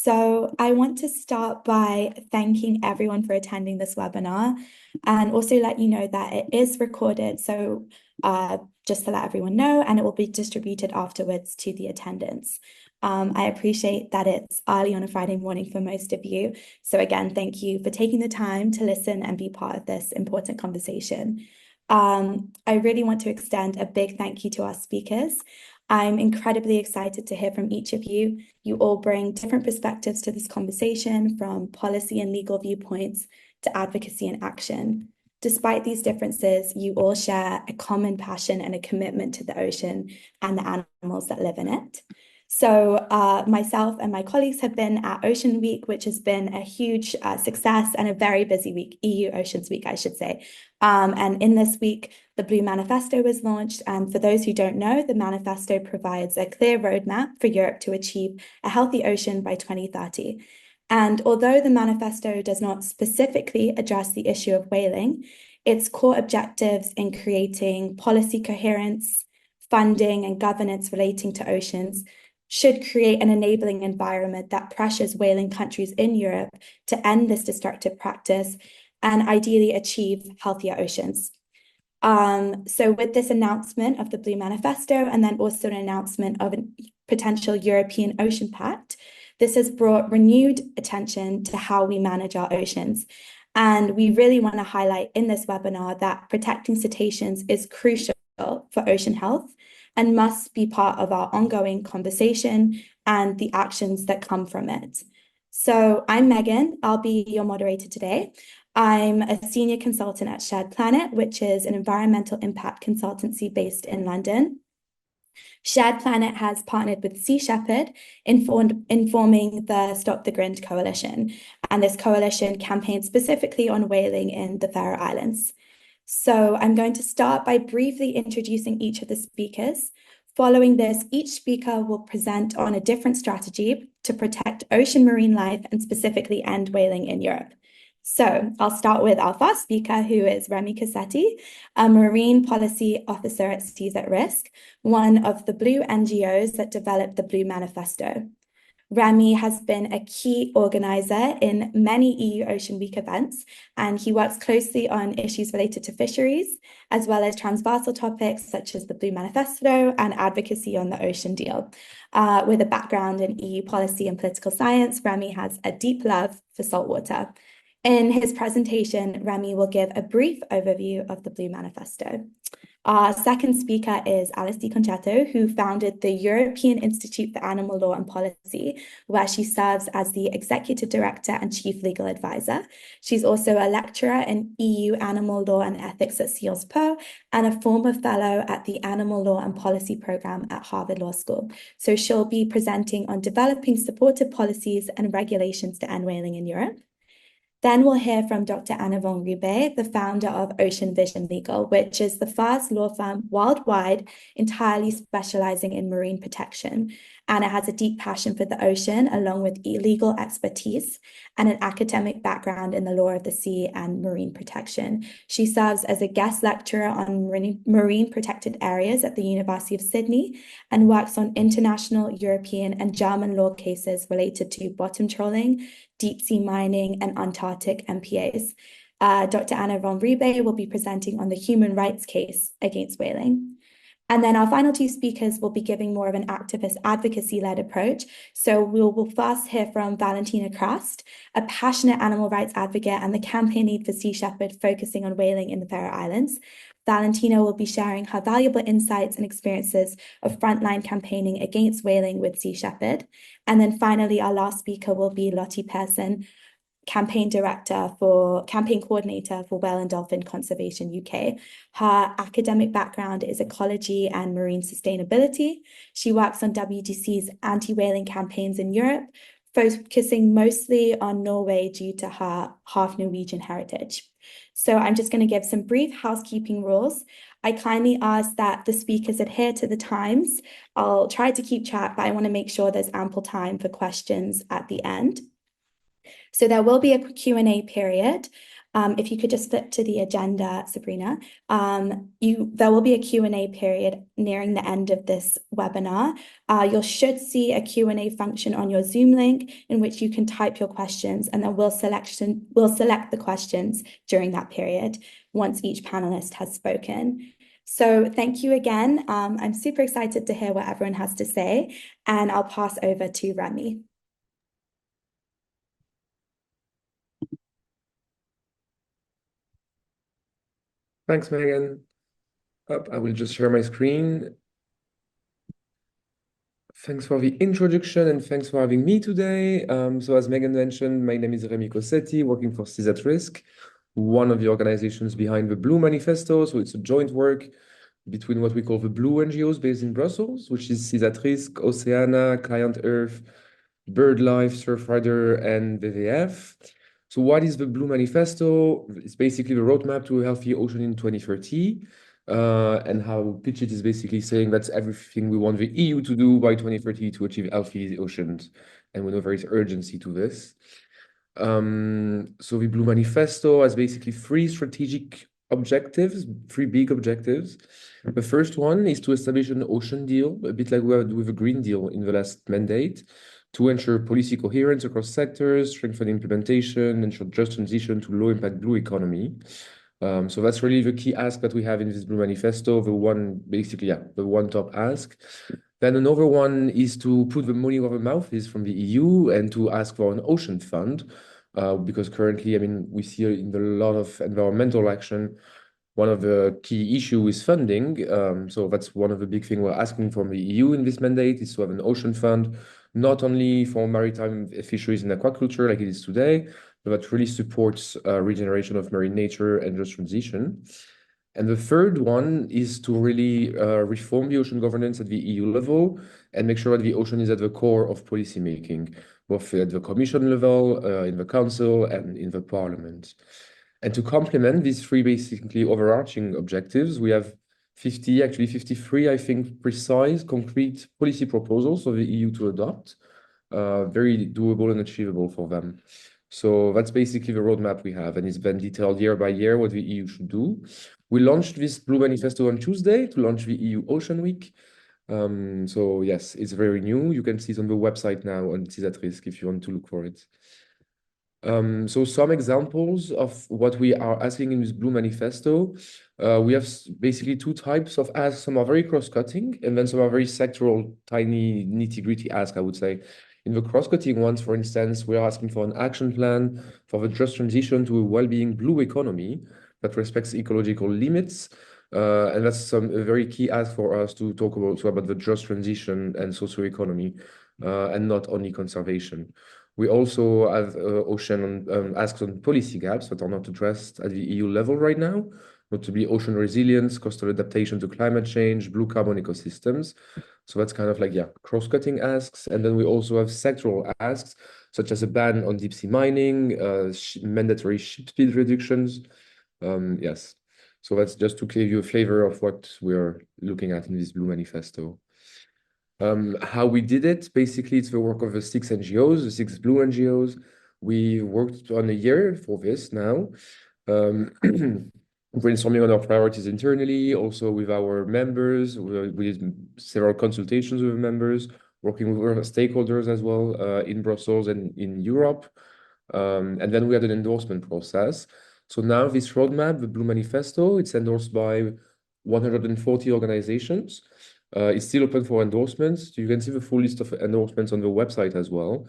So I want to start by thanking everyone for attending this webinar and also let you know that it is recorded. So just to let everyone know, and it will be distributed afterwards to the attendants. I appreciate that it's early on a Friday morning for most of you. So again, thank you for taking the time to listen and be part of this important conversation. I really want to extend a big thank you to our speakers. I'm incredibly excited to hear from each of you. You all bring different perspectives to this conversation, from policy and legal viewpoints to advocacy and action. Despite these differences, you all share a common passion and a commitment to the ocean and the animals that live in it. So myself and my colleagues have been at Ocean Week, which has been a huge success and a very busy week, EU Oceans Week, I should say. And in this week, the Blue Manifesto was launched. And for those who don't know, the manifesto provides a clear roadmap for Europe to achieve a healthy ocean by 2030. And although the manifesto does not specifically address the issue of whaling, its core objectives in creating policy coherence, funding, and governance relating to oceans should create an enabling environment that pressures whaling countries in Europe to end this destructive practice and ideally achieve healthier oceans. So with this announcement of the Blue Manifesto and then also an announcement of a potential European Ocean Pact, this has brought renewed attention to how we manage our oceans. And we really want to highlight in this webinar that protecting cetaceans is crucial for ocean health and must be part of our ongoing conversation and the actions that come from it. So I'm Megan, I'll be your moderator today. I'm a senior consultant at Shared Planet, which is an environmental impact consultancy based in London. Shared Planet has partnered with Sea Shepherd in forming the Stop the Grind Coalition, and this coalition campaigns specifically on whaling in the Faroe Islands. So I'm going to start by briefly introducing each of the speakers. Following this, each speaker will present on a different strategy to protect ocean marine life and specifically end whaling in Europe. So I'll start with our first speaker, who is Rémi Cossetti, a marine policy officer at Seas at Risk, one of the blue NGOs that developed the Blue Manifesto. Rémi has been a key organizer in many EU Ocean Week events, and he works closely on issues related to fisheries, as well as transversal topics such as the Blue Manifesto and advocacy on the Ocean Deal. With a background in EU policy and political science, Rémi has a deep love for saltwater. In his presentation, Rémi will give a brief overview of the Blue Manifesto. Our second speaker is Concetto, who founded the European Institute for Animal Law and Policy, where she serves as the Executive Director and Chief Legal Advisor. She's also a lecturer in EU Animal Law and Ethics at Sciences Po and a former fellow at the Animal Law and Policy Program at Harvard Law School. So she'll be presenting on developing supportive policies and regulations to end whaling in Europe. Then we'll hear from Dr. Anna von Rebay, the founder of Ocean Vision Legal, which is the first law firm worldwide entirely specializing in marine protection. Anna has a deep passion for the ocean, along with legal expertise and an academic background in the law of the sea and marine protection. She serves as a guest lecturer on marine protected areas at the University of Sydney and works on international, European, and German law cases related to bottom trawling, deep sea mining, and Antarctic MPAs. Dr. Anna von Rebay will be presenting on the human rights case against whaling. And then our final two speakers will be giving more of an activist advocacy-led approach. So we'll first hear from Valentina Crast, a passionate animal rights advocate and the campaign lead for Sea Shepherd, focusing on whaling in the Faroe Islands. Valentina will be sharing her valuable insights and experiences of frontline campaigning against whaling with Sea Shepherd. And then finally, our last speaker will be Lottie Pearson, campaign coordinator for Whale and Dolphin Conservation UK. Her academic background is ecology and marine sustainability. She works on WDC's anti-whaling campaigns in Europe, focusing mostly on Norway due to her half Norwegian heritage. So I'm just going to give some brief housekeeping rules. I kindly ask that the speakers adhere to the times. I'll try to keep track, but I want to make sure there's ample time for questions at the end. So there will be a Q&A period. If you could just flip to the agenda, Sabrina, there will be a Q&A period nearing the end of this webinar. You should see a Q&A function on your Zoom link in which you can type your questions, and then we'll select the questions during that period once each panelist has spoken. So thank you again. I'm super excited to hear what everyone has to say, and I'll pass over to Rémi. Thanks, Megan. I will just share my screen. Thanks for the introduction and thanks for having me today. So as Megan mentioned, my name is Rémi Cossetti, working for Seas at Risk, one of the organizations behind the Blue Manifesto. So it's a joint work between what we call the Blue NGOs based in Brussels, which is Seas at Risk, Oceana, Client Earth, BirdLife, Surfrider, and WWF. So what is the Blue Manifesto? It's basically the roadmap to a healthy ocean in 2030. And how we pitch it is basically saying that's everything we want the EU to do by 2030 to achieve healthy oceans. And we know there is urgency to this. So the Blue Manifesto has basically three strategic objectives, three big objectives. The first one is to establish an ocean deal, a bit like we had with a Green Deal in the last mandate, to ensure policy coherence across sectors, strengthen implementation, ensure just transition to low-impact blue economy. So that's really the key ask that we have in this Blue Manifesto, the one top ask. Then another one is to put the money where the mouth is from the EU and to ask for an ocean fund, because currently, I mean, we see in a lot of environmental action, one of the key issues is funding. So that's one of the big things we're asking from the EU in this mandate is to have an ocean fund, not only for maritime fisheries and aquaculture like it is today, but that really supports regeneration of marine nature and just transition. And the third one is to really reform the ocean governance at the EU level and make sure that the ocean is at the core of policy making, both at the Commission level, in the Council, and in the Parliament. And to complement these three basically overarching objectives, we have 53, I think, precise, concrete policy proposals for the EU to adopt, very doable and achievable for them. So that's basically the roadmap we have, and it's been detailed year by year what the EU should do. We launched this Blue Manifesto on Tuesday to launch the EU Ocean Week. So yes, it's very new. You can see it on the website now on Seas at Risk if you want to look for it. So some examples of what we are asking in this Blue Manifesto. We have basically two types of asks. Some are very cross-cutting, and then some are very sectoral, tiny, nitty-gritty asks, I would say. In the cross-cutting ones, for instance, we are asking for an action plan for the just transition to a well-being blue economy that respects ecological limits. And that's a very key ask for us to talk about the just transition and socio-economy, and not only conservation. We also have asks on policy gaps that are not addressed at the EU level right now, notably ocean resilience, coastal adaptation to climate change, blue carbon ecosystems. So that's kind of like, cross-cutting asks. And then we also have sectoral asks, such as a ban on deep sea mining, mandatory ship speed reductions. Yes. So that's just to give you a flavor of what we're looking at in this Blue Manifesto. How we did it, basically, it's the work of the 6 NGOs, the 6 Blue NGOs. We worked on a year for this now, brainstorming on our priorities internally, also with our members. We did several consultations with members, working with other stakeholders as well, in Brussels and in Europe. And then we had an endorsement process. So now this roadmap, the Blue Manifesto, it's endorsed by 140 organizations. It's still open for endorsements. You can see the full list of endorsements on the website as well.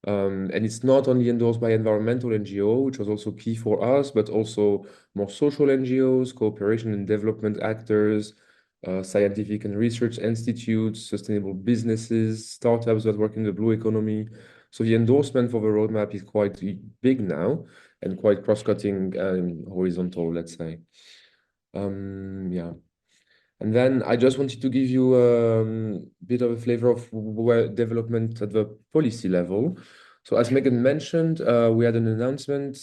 And it's not only endorsed by environmental NGO, which was also key for us, but also more social NGOs, cooperation and development actors, scientific and research institutes, sustainable businesses, startups that work in the blue economy. So the endorsement for the roadmap is quite big now and quite cross-cutting and horizontal, let's say. Yeah. And then I just wanted to give you a bit of a flavor of where development at the policy level. So as Megan mentioned, we had an announcement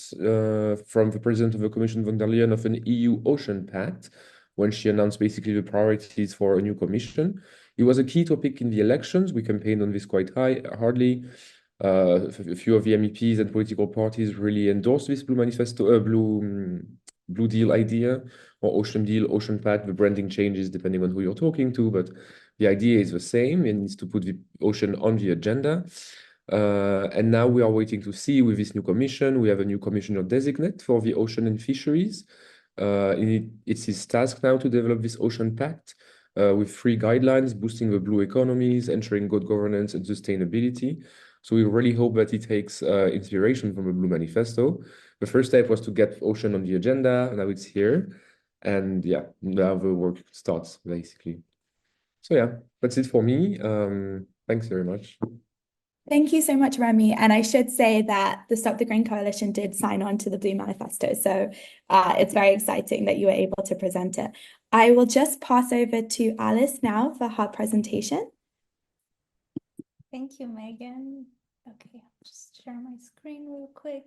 from the President of the Commission, von der Leyen, of an EU Ocean Pact when she announced basically the priorities for a new commission. It was a key topic in the elections. We campaigned on this quite hardly. A few of the MEPs and political parties really endorsed this Blue Manifesto, Blue Deal idea, or Ocean Deal, Ocean Pact. The branding changes depending on who you're talking to, but the idea is the same. It needs to put the ocean on the agenda. And now we are waiting to see with this new commission. We have a new commissioner designate for the ocean and fisheries. It's his task now to develop this Ocean Pact with 3 guidelines: boosting the blue economies, ensuring good governance and sustainability. So we really hope that he takes inspiration from the Blue Manifesto. The first step was to get ocean on the agenda. Now it's here. And yeah, now the work starts, basically. So yeah, that's it for me. Thanks very much. Thank you so much, Rémi. And I should say that the Stop the Green Coalition did sign on to the Blue Manifesto. So it's very exciting that you were able to present it. I will just pass over to Alice now for her presentation. Thank you, Megan. Okay, I'll just share my screen real quick.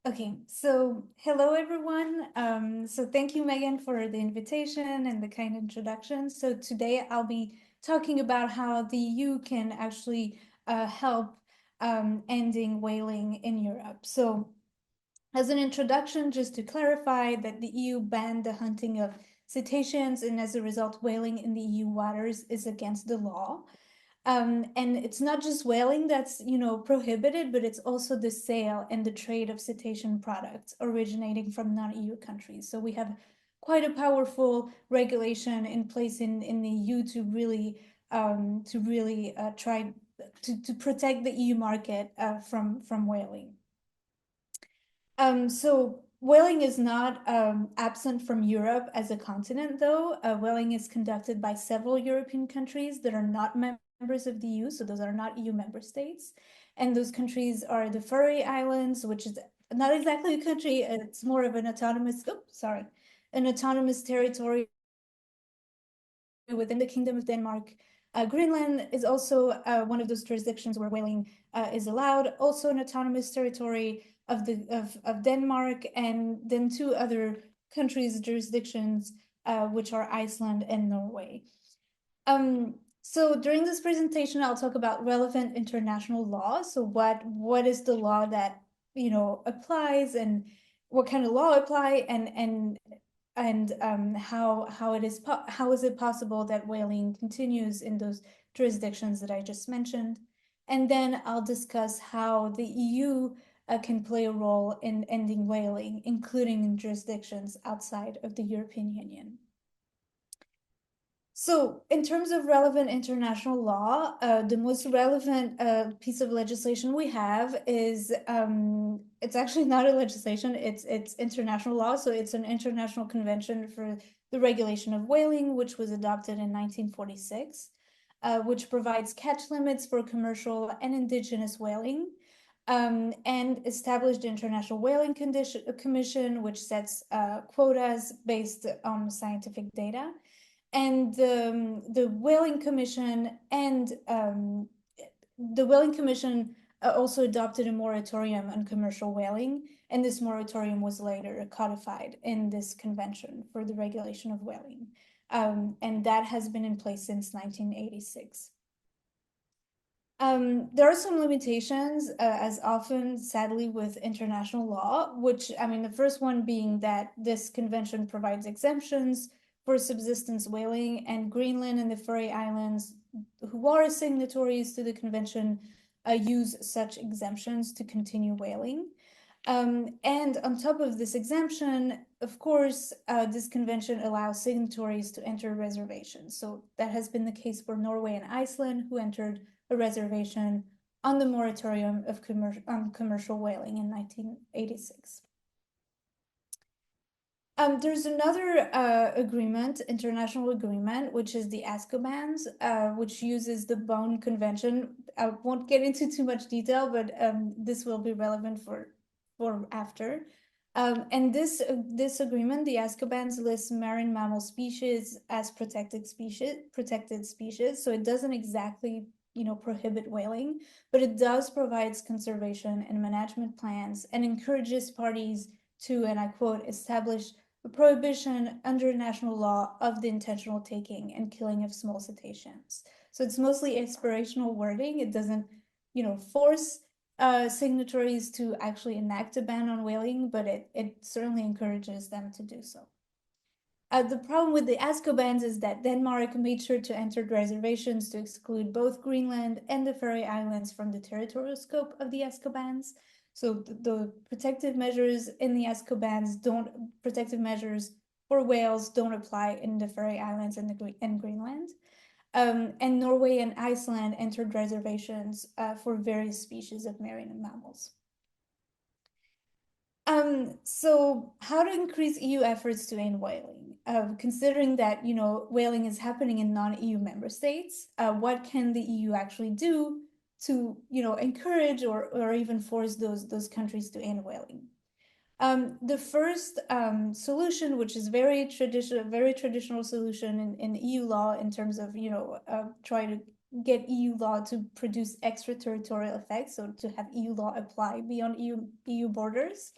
Okay, so hello everyone. So thank you, Megan, for the invitation and the kind introduction. So today I'll be talking about how the EU can actually help ending whaling in Europe. So as an introduction, just to clarify that the EU banned the hunting of cetaceans, and as a result, whaling in the EU waters is against the law. And it's not just whaling that's, prohibited, but it's also the sale and the trade of cetacean products originating from non-EU countries. So we have quite a powerful regulation in place in the EU to really try to protect the EU market from whaling. So whaling is not absent from Europe as a continent, though. Whaling is conducted by several European countries that are not members of the EU, so those are not EU member states. And those countries are the Faroe Islands, which is not exactly a country, it's more of an autonomous, an autonomous territory within the Kingdom of Denmark. Greenland is also one of those jurisdictions where whaling is allowed, also an autonomous territory of Denmark, and then 2 other countries, jurisdictions, which are Iceland and Norway. So during this presentation, I'll talk about relevant international law. So what is the law that applies, and what kind of law apply, and how is it possible that whaling continues in those jurisdictions that I just mentioned. And then I'll discuss how the EU can play a role in ending whaling, including in jurisdictions outside of the European Union. So in terms of relevant international law, the most relevant piece of legislation we have is, it's actually not a legislation, it's international law. So it's an international convention for the regulation of whaling, which was adopted in 1946, which provides catch limits for commercial and indigenous whaling, and established the International Whaling Commission, which sets quotas based on scientific data. And the Whaling Commission also adopted a moratorium on commercial whaling, and this moratorium was later codified in this convention for the regulation of whaling. And that has been in place since 1986. There are some limitations, as often, sadly, with international law, which, the first one being that this convention provides exemptions for subsistence whaling, and Greenland and the Faroe Islands, who are signatories to the convention, use such exemptions to continue whaling. And on top of this exemption, of course, this convention allows signatories to enter reservations. So that has been the case for Norway and Iceland, who entered a reservation on the moratorium of commercial whaling in 1986. There's another international agreement, which is the ASCOBANS, which uses the Bonn Convention. I won't get into too much detail, but this will be relevant for after. And this agreement, the ASCOBANS, lists marine mammal species as protected species. So it doesn't exactly prohibit whaling, but it does provide conservation and management plans and encourages parties to, and I quote, establish a prohibition under national law of the intentional taking and killing of small cetaceans. So it's mostly aspirational wording. It doesn't force signatories to actually enact a ban on whaling, but it certainly encourages them to do so. The problem with the ASCO bans is that Denmark made sure to enter reservations to exclude both Greenland and the Faroe Islands from the territorial scope of the ASCO bans. So the protective measures in the ASCO bans protective measures for whales don't apply in the Faroe Islands and Greenland. And Norway and Iceland entered reservations for various species of marine mammals. So how to increase EU efforts to end whaling? Considering that, whaling is happening in non-EU member states, what can the EU actually do to, encourage or even force those countries to end whaling? The first solution, which is very traditional solution in EU law in terms of, trying to get EU law to produce extraterritorial effects, so to have EU law apply beyond EU borders.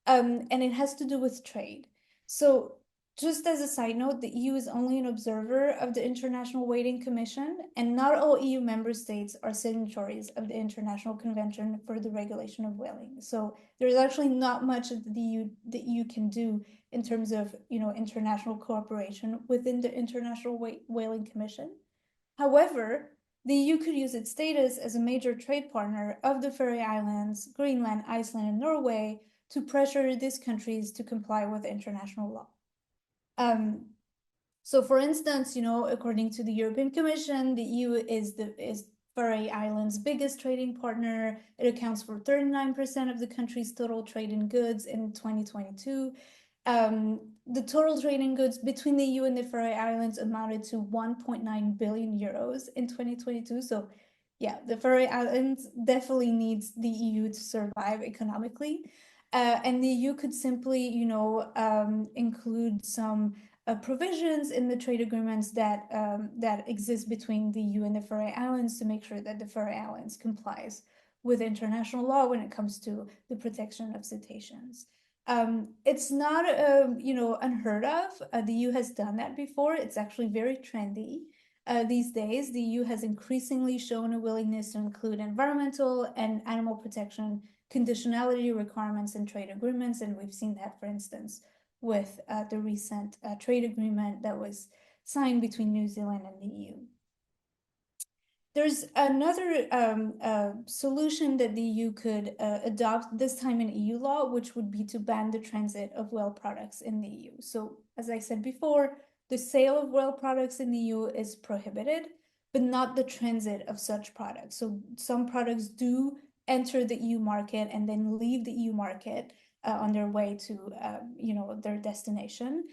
And it has to do with trade. So just as a side note, the EU is only an observer of the International Whaling Commission, and not all EU member states are signatories of the International Convention for the Regulation of Whaling. So there's actually not much that the EU can do in terms of, international cooperation within the International Whaling Commission. However, the EU could use its status as a major trade partner of the Faroe Islands, Greenland, Iceland, and Norway to pressure these countries to comply with international law. So for instance, according to the European Commission, the EU is Faroe Islands' biggest trading partner. It accounts for 39% of the country's total trade in goods in 2022. The total trade in goods between the EU and the Faroe Islands amounted to 1.9 billion euros in 2022. So yeah, the Faroe Islands definitely needs the EU to survive economically. And the EU could simply, include some provisions in the trade agreements that exist between the EU and the Faroe Islands to make sure that the Faroe Islands complies with international law when it comes to the protection of cetaceans. It's not, unheard of. The EU has done that before. It's actually very trendy. These days, the EU has increasingly shown a willingness to include environmental and animal protection conditionality requirements in trade agreements, and we've seen that, for instance, with the recent trade agreement that was signed between New Zealand and the EU. There's another solution that the EU could adopt, this time in EU law, which would be to ban the transit of whale products in the EU. So, as I said before, the sale of whale products in the EU is prohibited, but not the transit of such products. So some products do enter the EU market and then leave the EU market on their way to, their destination.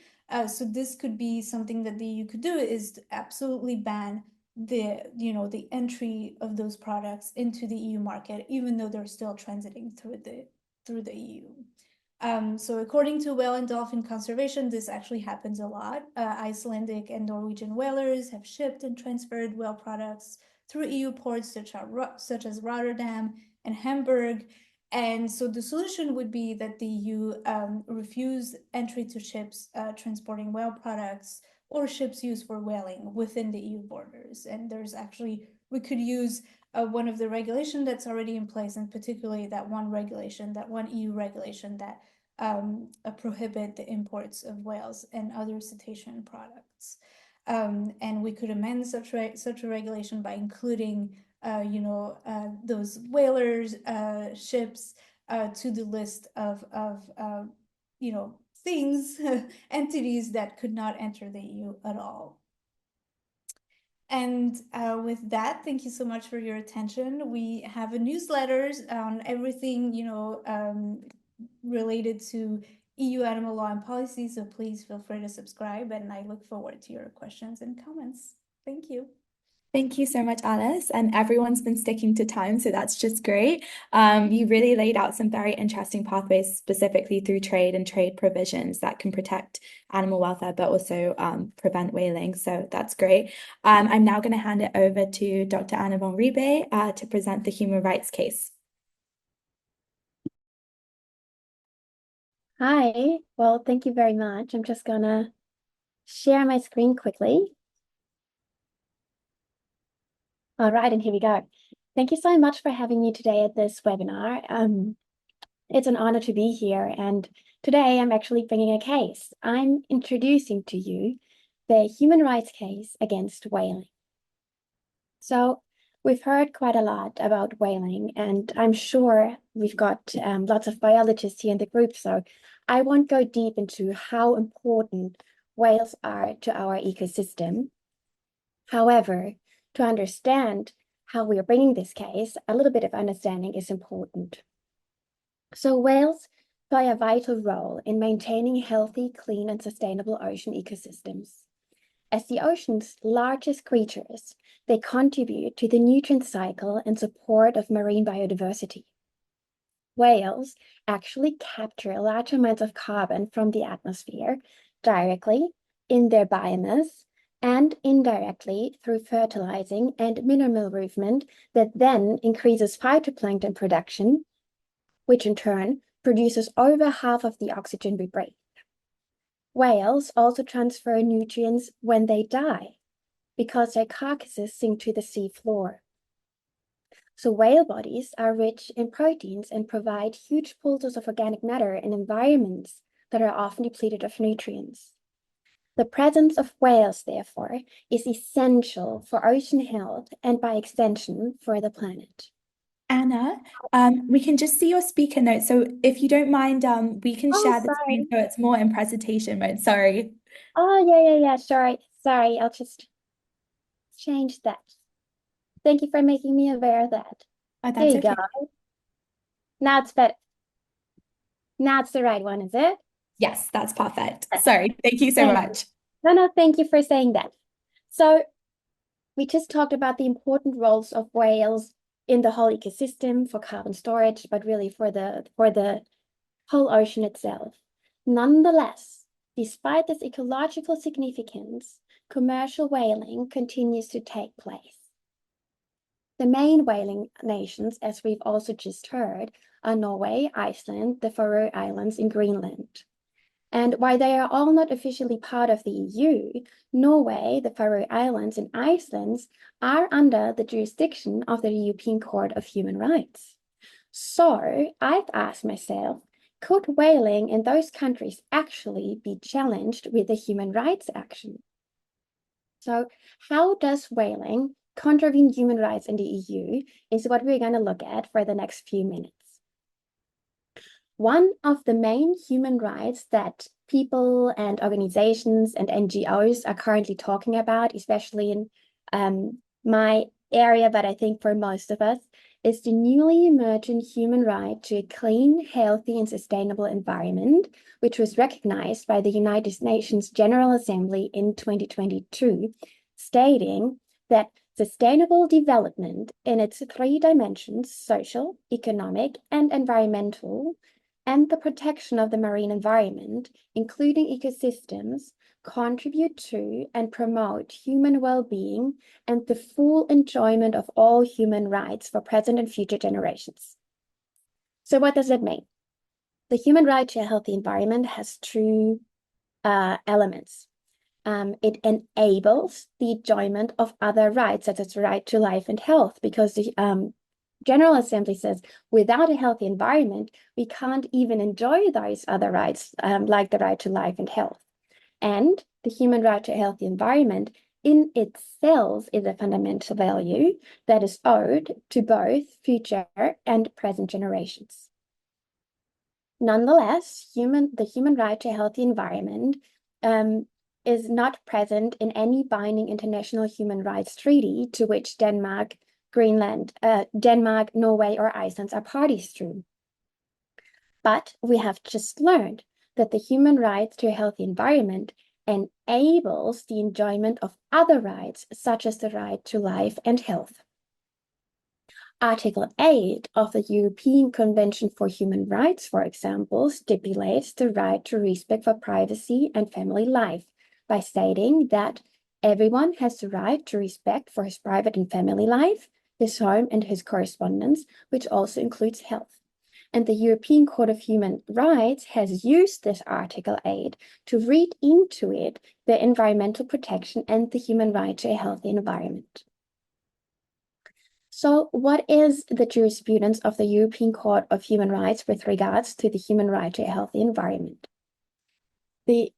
So this could be something that the EU could do, is to absolutely ban the entry of those products into the EU market, even though they're still transiting through the EU. So according to whale and dolphin conservation, this actually happens a lot. Icelandic and Norwegian whalers have shipped and transferred whale products through EU ports such as Rotterdam and Hamburg. And so the solution would be that the EU refuse entry to ships transporting whale products or ships used for whaling within the EU borders. And there's actually, we could use one of the regulation that's already in place, and particularly that one EU regulation that prohibit the imports of whales and other cetacean products. And we could amend such a regulation by including those whalers, ships to the list of things, entities that could not enter the EU at all. And with that, thank you so much for your attention. We have a newsletter on everything, related to EU animal law and policy, so please feel free to subscribe, and I look forward to your questions and comments. Thank you. Thank you so much, Alice. And everyone's been sticking to time, so that's just great. You really laid out some very interesting pathways, specifically through trade and trade provisions that can protect animal welfare, but also prevent whaling. So that's great. I'm now going to hand it over to Dr. Anna von Rebay to present the human rights case. Hi, well, thank you very much. I'm just gonna share my screen quickly. All right, and here we go. Thank you so much for having me today at this webinar. It's an honor to be here, and today I'm actually bringing a case. I'm introducing to you the human rights case against whaling. So we've heard quite a lot about whaling, and I'm sure we've got lots of biologists here in the group, so I won't go deep into how important whales are to our ecosystem. However, to understand how we are bringing this case, a little bit of understanding is important. So whales play a vital role in maintaining healthy, clean, and sustainable ocean ecosystems. As the ocean's largest creatures, they contribute to the nutrient cycle and support of marine biodiversity. Whales actually capture large amounts of carbon from the atmosphere directly in their biomass and indirectly through fertilizing and mineral movement that then increases phytoplankton production, which in turn produces over half of the oxygen we breathe. Whales also transfer nutrients when they die because their carcasses sink to the sea floor. So whale bodies are rich in proteins and provide huge pools of organic matter in environments that are often depleted of nutrients. The presence of whales, therefore, is essential for ocean health and by extension for the planet. Anna, we can just see your speaker notes. So if you don't mind, we can share the screen so it's more in presentation mode. Sorry. Oh, yeah. Sorry, I'll just change that. Thank you for making me aware of that. Oh, There that's you okay. go. Now it's better. Now it's the right one, is it? Yes, that's perfect. Sorry. Thank you so much. No, thank you for saying that. So we just talked about the important roles of whales in the whole ecosystem for carbon storage, but really for the whole ocean itself. Nonetheless, despite this ecological significance, commercial whaling continues to take place. The main whaling nations, as we've also just heard, are Norway, Iceland, the Faroe Islands, and Greenland. And while they are all not officially part of the EU, Norway, the Faroe Islands, and Iceland are under the jurisdiction of the European Court of Human Rights. So I've asked myself, could whaling in those countries actually be challenged with a human rights action? So how does whaling contravene human rights in the EU is what we're going to look at for the next few minutes. One of the main human rights that people and organizations and NGOs are currently talking about, especially in my area, but I think for most of us, is the newly emerging human right to a clean, healthy, and sustainable environment, which was recognized by the United Nations General Assembly in 2022, stating that sustainable development in its three dimensions, social, economic, and environmental, and the protection of the marine environment, including ecosystems, contribute to and promote human well-being and the full enjoyment of all human rights for present and future generations. So what does that mean? The human right to a healthy environment has two elements. It enables the enjoyment of other rights, such as the right to life and health, because the General Assembly says without a healthy environment, we can't even enjoy those other rights, like the right to life and health. And the human right to a healthy environment in itself is a fundamental value that is owed to both future and present generations. Nonetheless, the human right to a healthy environment is not present in any binding international human rights treaty to which Denmark, Norway, or Iceland are parties to. But we have just learned that the human right to a healthy environment enables the enjoyment of other rights, such as the right to life and health. Article 8 of the European Convention for Human Rights, for example, stipulates the right to respect for privacy and family life by stating that everyone has the right to respect for his private and family life, his home, and his correspondence, which also includes health. And the European Court of Human Rights has used this Article 8 to read into it the environmental protection and the human right to a healthy environment. So what is the jurisprudence of the European Court of Human Rights with regards to the human right to a healthy environment? The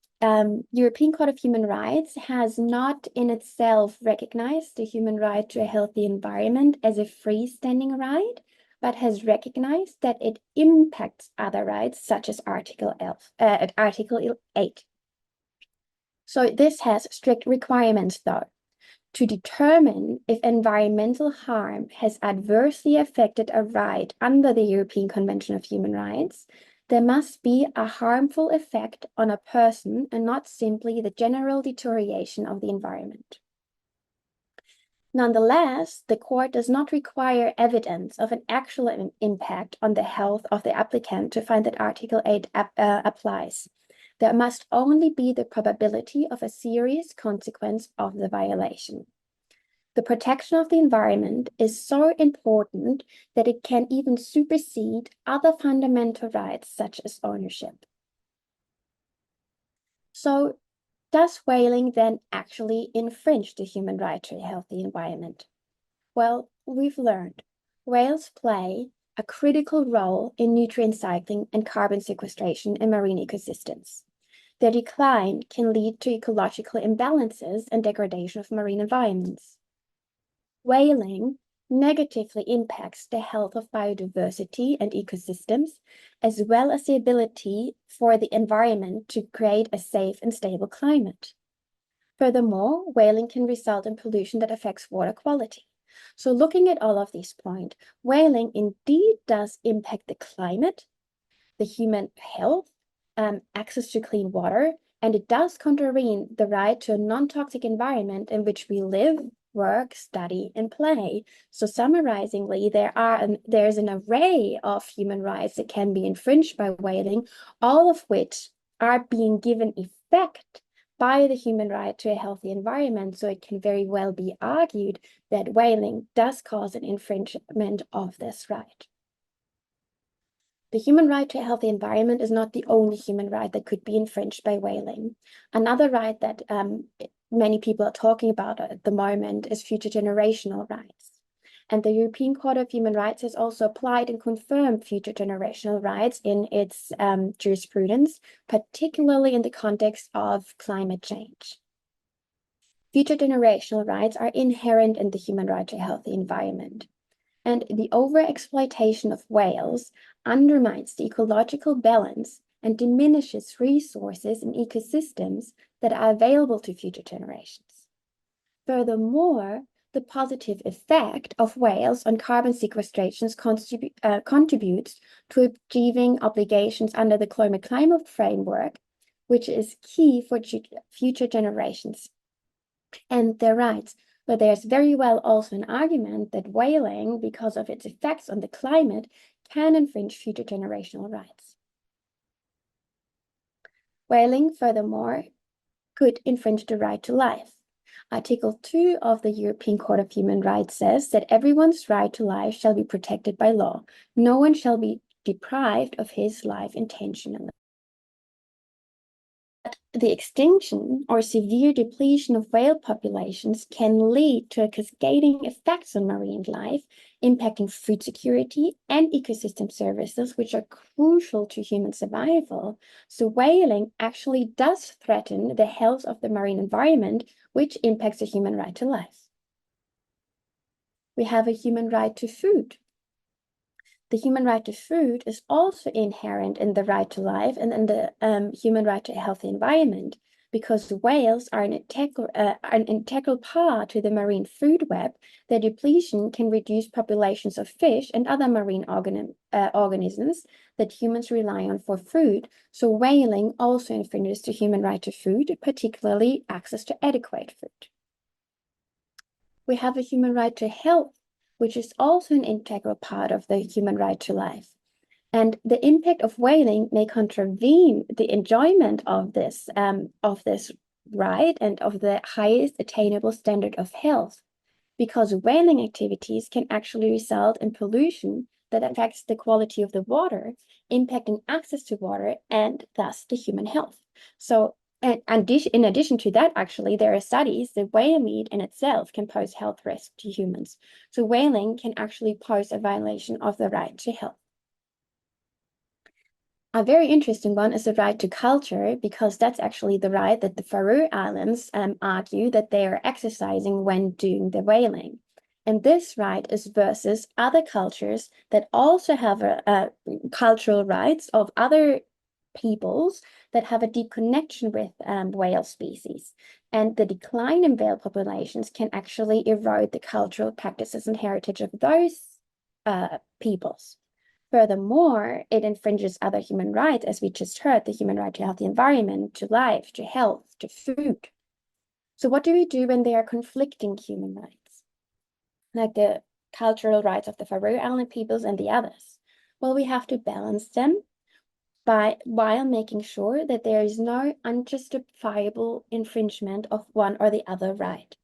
European Court of Human Rights has not in itself recognized the human right to a healthy environment as a freestanding right, but has recognized that it impacts other rights, such as Article 8. So this has strict requirements, though. To determine if environmental harm has adversely affected a right under the European Convention of Human Rights, there must be a harmful effect on a person and not simply the general deterioration of the environment. Nonetheless, the court does not require evidence of an actual impact on the health of the applicant to find that Article 8 applies. There must only be the probability of a serious consequence of the violation. The protection of the environment is so important that it can even supersede other fundamental rights, such as ownership. So, does whaling then actually infringe the human right to a healthy environment? Well, we've learned whales play a critical role in nutrient cycling and carbon sequestration in marine ecosystems. Their decline can lead to ecological imbalances and degradation of marine environments. Whaling negatively impacts the health of biodiversity and ecosystems, as well as the ability for the environment to create a safe and stable climate. Furthermore, whaling can result in pollution that affects water quality. So looking at all of these points, whaling indeed does impact the climate, the human health, access to clean water, and it does contravene the right to a non-toxic environment in which we live, work, study, and play. So summarizingly, there's an array of human rights that can be infringed by whaling, all of which are being given effect by the human right to a healthy environment. So it can very well be argued that whaling does cause an infringement of this right. The human right to a healthy environment is not the only human right that could be infringed by whaling. Another right that many people are talking about at the moment is future generational rights. And the European Court of Human Rights has also applied and confirmed future generational rights in its jurisprudence, particularly in the context of climate change. Future generational rights are inherent in the human right to a healthy environment. And the overexploitation of whales undermines the ecological balance and diminishes resources and ecosystems that are available to future generations. Furthermore, the positive effect of whales on carbon sequestrations contributes to achieving obligations under the climate framework, which is key for future generations and their rights. But there's very well also an argument that whaling, because of its effects on the climate, can infringe future generational rights. Whaling, furthermore, could infringe the right to life. Article 2 of the European Court of Human Rights says that everyone's right to life shall be protected by law. No one shall be deprived of his life intentionally. The extinction or severe depletion of whale populations can lead to cascading effects on marine life, impacting food security and ecosystem services, which are crucial to human survival. So whaling actually does threaten the health of the marine environment, which impacts the human right to life. We have a human right to food. The human right to food is also inherent in the right to life and in the human right to a healthy environment, because whales are an integral part to the marine food web. Their depletion can reduce populations of fish and other marine organisms that humans rely on for food. So whaling also infringes the human right to food, particularly access to adequate food. We have a human right to health, which is also an integral part of the human right to life. And the impact of whaling may contravene the enjoyment of this right and of the highest attainable standard of health, because whaling activities can actually result in pollution that affects the quality of the water, impacting access to water and thus the human health. So And in addition to that, actually, there are studies that whale meat in itself can pose health risk to humans. So whaling can actually pose a violation of the right to health. A very interesting one is the right to culture, because that's actually the right that the Faroe Islands argue that they are exercising when doing the whaling. And this right is versus other cultures that also have cultural rights of other peoples that have a deep connection with whale species. And the decline in whale populations can actually erode the cultural practices and heritage of those peoples. Furthermore, it infringes other human rights, as we just heard, the human right to a healthy environment, to life, to health, to food. So what do we do when there are conflicting human rights, like the cultural rights of the Faroe Island peoples and the others? Well, we have to balance them while making sure that there is no unjustifiable infringement of one or the other right.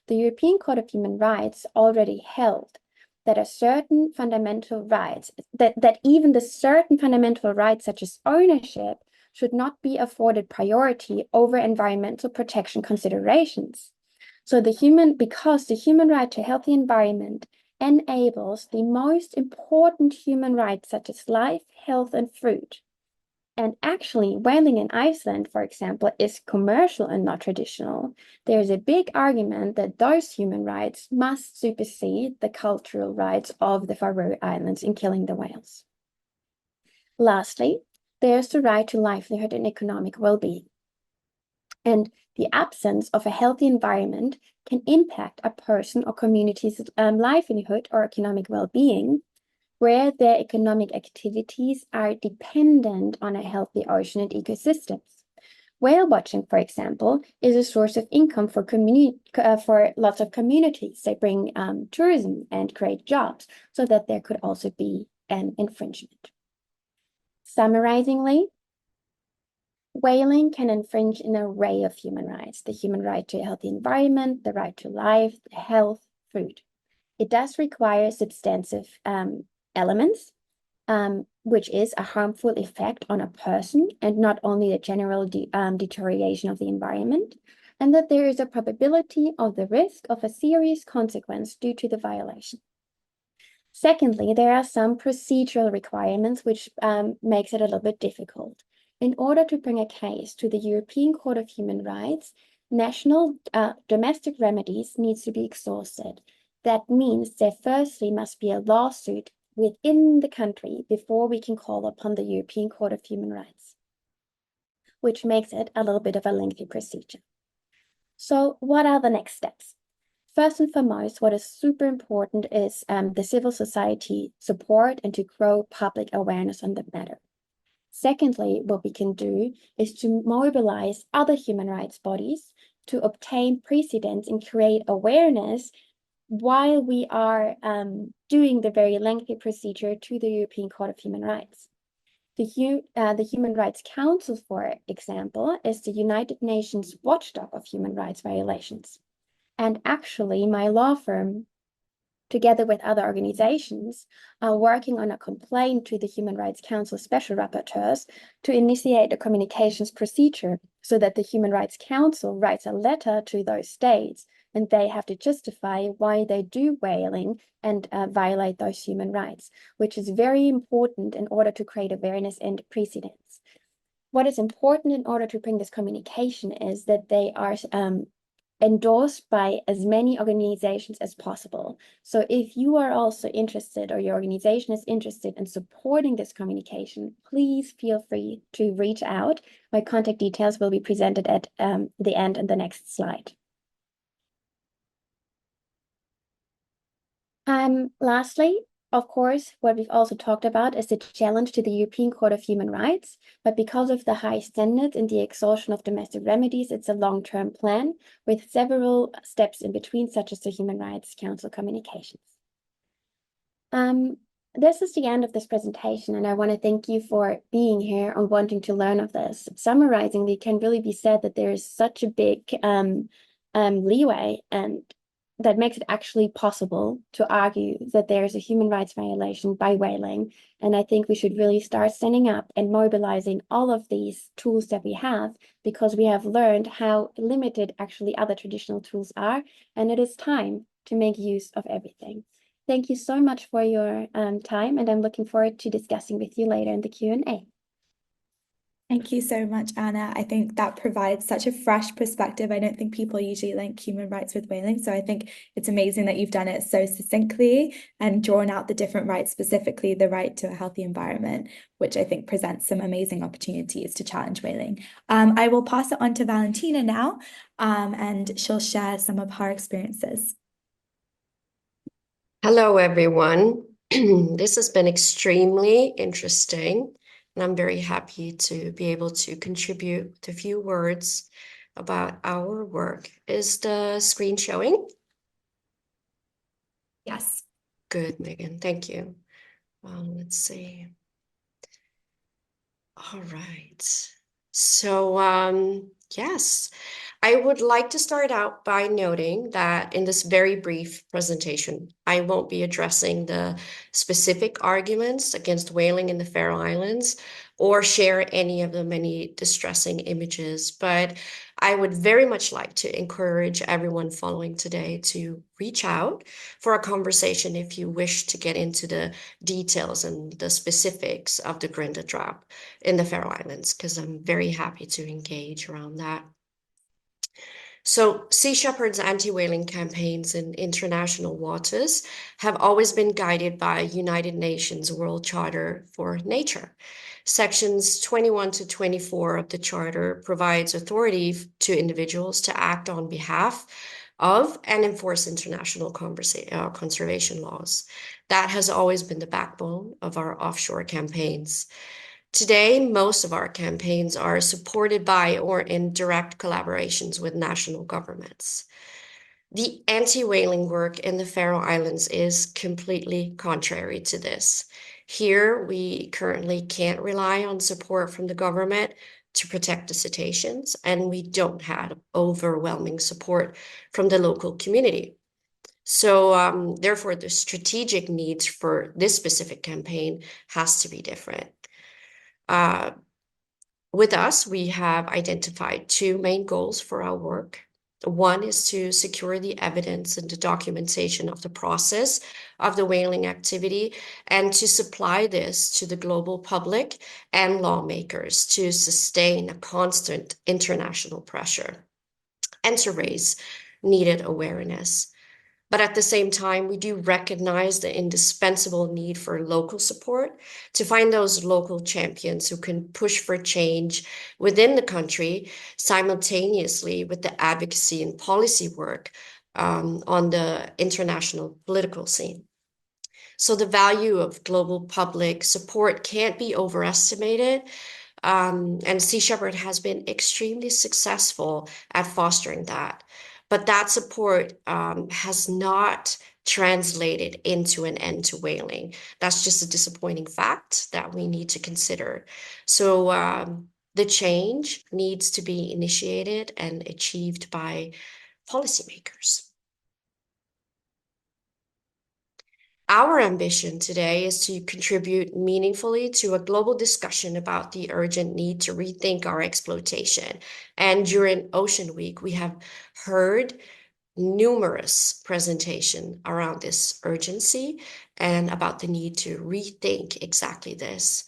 The European Court of Human Rights already held that a certain fundamental rights, that even the certain fundamental rights such as ownership should not be afforded priority over environmental protection considerations. So because the human right to a healthy environment enables the most important human rights such as life, health, and food. And actually, whaling in Iceland, for example, is commercial and not traditional. There's a big argument that those human rights must supersede the cultural rights of the Faroe Islands in killing the whales. Lastly, there's the right to livelihood and economic well-being. And the absence of a healthy environment can impact a person or community's livelihood or economic well-being, where their economic activities are dependent on a healthy ocean and ecosystems. Whale watching, for example, is a source of income for lots of communities. They bring tourism and create jobs, so that there could also be an infringement. Summarizingly, whaling can infringe an array of human rights: the human right to a healthy environment, the right to life, health, food. It does require substantive elements, which is a harmful effect on a person and not only the general deterioration of the environment, and that there is a probability of the risk of a serious consequence due to the violation. Secondly, there are some procedural requirements which makes it a little bit difficult. In order to bring a case to the European Court of Human Rights, national domestic remedies needs to be exhausted. That means there firstly must be a lawsuit within the country before we can call upon the European Court of Human Rights, which makes it a little bit of a lengthy procedure. So what are the next steps? First and foremost, what is super important is the civil society support and to grow public awareness on the matter. Secondly, what we can do is to mobilize other human rights bodies to obtain precedents and create awareness while we are doing the very lengthy procedure to the European Court of Human Rights. The Human Rights Council, for example, is the United Nations watchdog of human rights violations. And actually, my law firm, together with other organizations, are working on a complaint to the Human Rights Council special rapporteurs to initiate a communications procedure so that the Human Rights Council writes a letter to those states and they have to justify why they do whaling and violate those human rights, which is very important in order to create awareness and precedents. What is important in order to bring this communication is that they are endorsed by as many organizations as possible. So if you are also interested or your organization is interested in supporting this communication, please feel free to reach out. My contact details will be presented at the end in the next slide. Lastly, of course, what we've also talked about is the challenge to the European Court of Human Rights, but because of the high standards and the exhaustion of domestic remedies, it's a long-term plan with several steps in between, such as the Human Rights Council communications. This is the end of this presentation, and I want to thank you for being here and wanting to learn of this. Summarizing, it can really be said that there is such a big leeway and that makes it actually possible to argue that there's a human rights violation by whaling. And I think we should really start standing up and mobilizing all of these tools that we have, because we have learned how limited actually other traditional tools are, and it is time to make use of everything. Thank you so much for your time, and I'm looking forward to discussing with you later in the Q&A. Thank you so much, Anna. I think that provides such a fresh perspective. I don't think people usually link human rights with whaling. So I think it's amazing that you've done it so succinctly and drawn out the different rights, specifically the right to a healthy environment, which I think presents some amazing opportunities to challenge whaling. I will pass it on to Valentina now, and she'll share some of her experiences. Hello, everyone. This has been extremely interesting, and I'm very happy to be able to contribute with a few words about our work. Is the screen showing? Yes. Good, Megan. Thank you. Let's see. All right. So, yes, I would like to start out by noting that in this very brief presentation, I won't be addressing the specific arguments against whaling in the Faroe Islands or share any of the many distressing images, but I would very much like to encourage everyone following today to reach out for a conversation if you wish to get into the details and the specifics of the Grinda drop in the Faroe Islands, because I'm very happy to engage around that. So Sea Shepherd's anti-whaling campaigns in international waters have always been guided by United Nations World Charter for Nature. Sections 21 to 24 of the Charter provides authority to individuals to act on behalf of and enforce international conservation laws. That has always been the backbone of our offshore campaigns. Today, most of our campaigns are supported by or in direct collaborations with national governments. The anti-whaling work in the Faroe Islands is completely contrary to this. Here, we currently can't rely on support from the government to protect the cetaceans, and we don't have overwhelming support from the local community. So, therefore, the strategic needs for this specific campaign has to be different. With us, we have identified two main goals for our work. One is to secure the evidence and the documentation of the process of the whaling activity, and to supply this to the global public and lawmakers to sustain a constant international pressure and to raise needed awareness. But at the same time, we do recognize the indispensable need for local support to find those local champions who can push for change within the country simultaneously with the advocacy and policy work on the international political scene. So the value of global public support can't be overestimated. And Sea Shepherd has been extremely successful at fostering that. But that support has not translated into an end to whaling. That's just a disappointing fact that we need to consider. So the change needs to be initiated and achieved by policymakers. Our ambition today is to contribute meaningfully to a global discussion about the urgent need to rethink our exploitation. And during Ocean Week, we have heard numerous presentations around this urgency and about the need to rethink exactly this.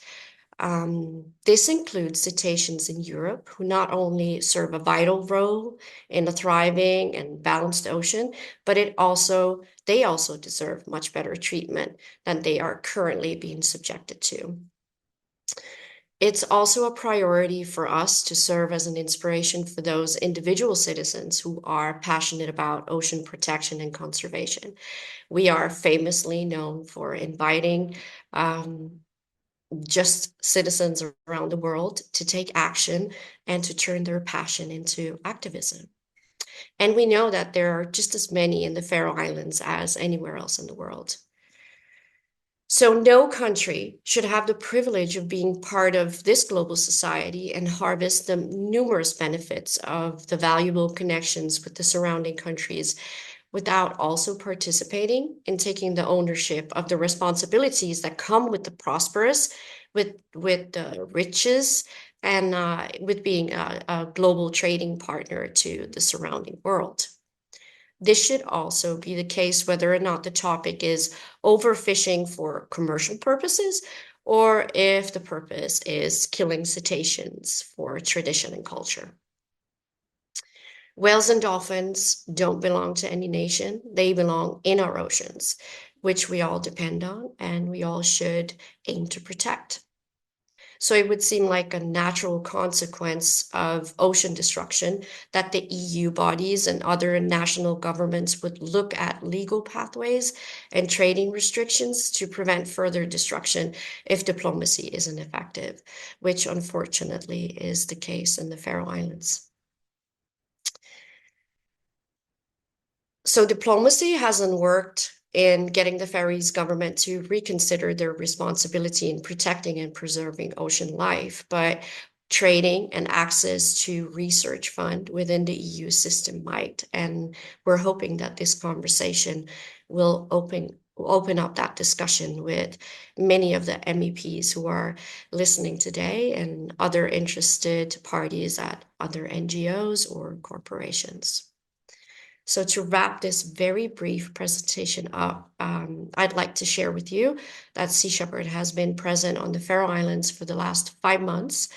This includes cetaceans in Europe, who not only serve a vital role in a thriving and balanced ocean, but they also deserve much better treatment than they are currently being subjected to. It's also a priority for us to serve as an inspiration for those individual citizens who are passionate about ocean protection and conservation. We are famously known for inviting just citizens around the world to take action and to turn their passion into activism. And we know that there are just as many in the Faroe Islands as anywhere else in the world. So no country should have the privilege of being part of this global society and harvest the numerous benefits of the valuable connections with the surrounding countries without also participating in taking the ownership of the responsibilities that come with the prosperous, with the riches, and with being a global trading partner to the surrounding world. This should also be the case whether or not the topic is overfishing for commercial purposes, or if the purpose is killing cetaceans for tradition and culture. Whales and dolphins don't belong to any nation. They belong in our oceans, which we all depend on and we all should aim to protect. So it would seem like a natural consequence of ocean destruction that the EU bodies and other national governments would look at legal pathways and trading restrictions to prevent further destruction if diplomacy isn't effective, which unfortunately is the case in the Faroe Islands. So diplomacy hasn't worked in getting the Faroese government to reconsider their responsibility in protecting and preserving ocean life, but trading and access to research fund within the EU system might. And we're hoping that this conversation will open up that discussion with many of the MEPs who are listening today and other interested parties at other NGOs or corporations. So to wrap this very brief presentation up, I'd like to share with you that Sea Shepherd has been present on the Faroe Islands for the last 5 months.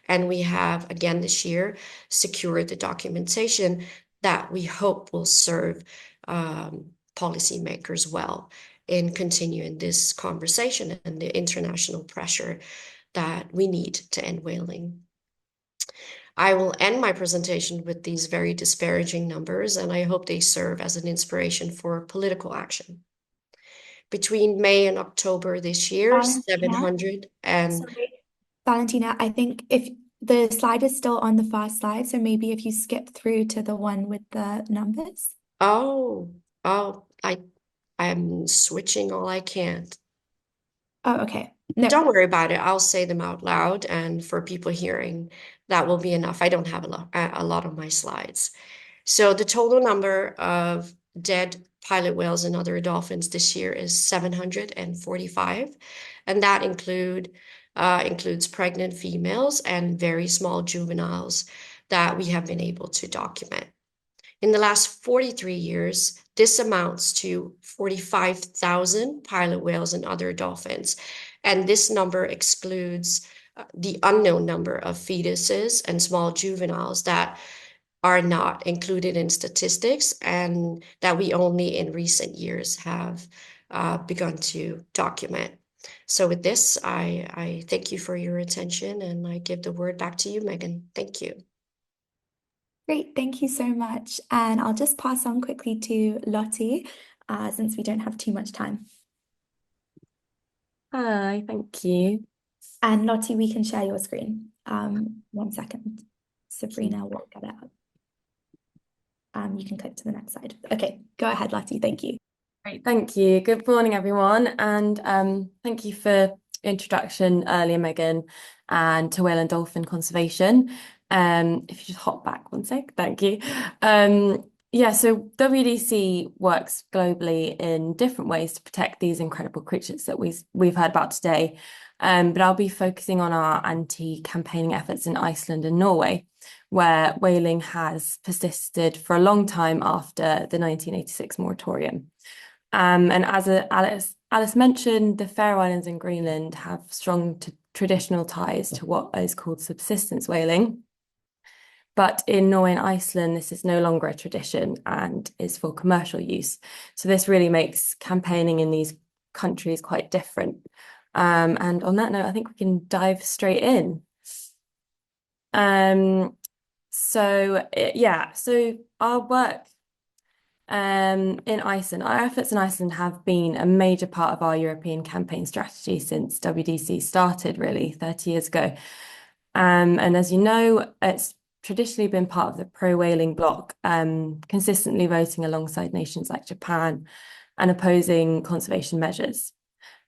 And we have, again this year, secured the documentation that we hope will serve policymakers well in continuing this conversation and the international pressure that we need to end whaling. I will end my presentation with these very disparaging numbers, and I hope they serve as an inspiration for political action. Between May and October this year, 700 and... Sorry, Valentina, I think if the slide is still on the first slide, so maybe if you skip through to the one with the numbers. I'm switching all I can. Oh, okay. No. Don't worry about it. I'll say them out loud, and for people hearing, that will be enough. I don't have a lot of my slides. So the total number of dead pilot whales and other dolphins this year is 745, and that includes pregnant females and very small juveniles that we have been able to document. In the last 43 years, this amounts to 45,000 pilot whales and other dolphins. And this number excludes the unknown number of fetuses and small juveniles that are not included in statistics and that we only in recent years have begun to document. So with this, I thank you for your attention, and I give the word back to you, Megan. Thank you. Great, thank you so much. And I'll just pass on quickly to Lottie, since we don't have too much time. Hi, thank you. And Lottie, we can share your screen. 1 second. Sabrina will get it up. You can click to the next slide. Okay, go ahead, Lottie. Thank you. Great, thank you. Good morning, everyone. And thank you for introduction earlier, Megan, and to whale and dolphin conservation. If you just hop back 1 sec, thank you. Yeah, so WDC works globally in different ways to protect these incredible creatures that we've heard about today. But I'll be focusing on our anti-campaigning efforts in Iceland and Norway, where whaling has persisted for a long time after the 1986 moratorium. And as Alice mentioned, the Faroe Islands and Greenland have strong traditional ties to what is called subsistence whaling. But in Norway and Iceland, this is no longer a tradition and is for commercial use. So this really makes campaigning in these countries quite different. And on that note, I think we can dive straight in. So our work in Iceland, our efforts in Iceland have been a major part of our European campaign strategy since WDC started, really, 30 years ago. And as you know, it's traditionally been part of the pro-whaling bloc, consistently voting alongside nations like Japan and opposing conservation measures.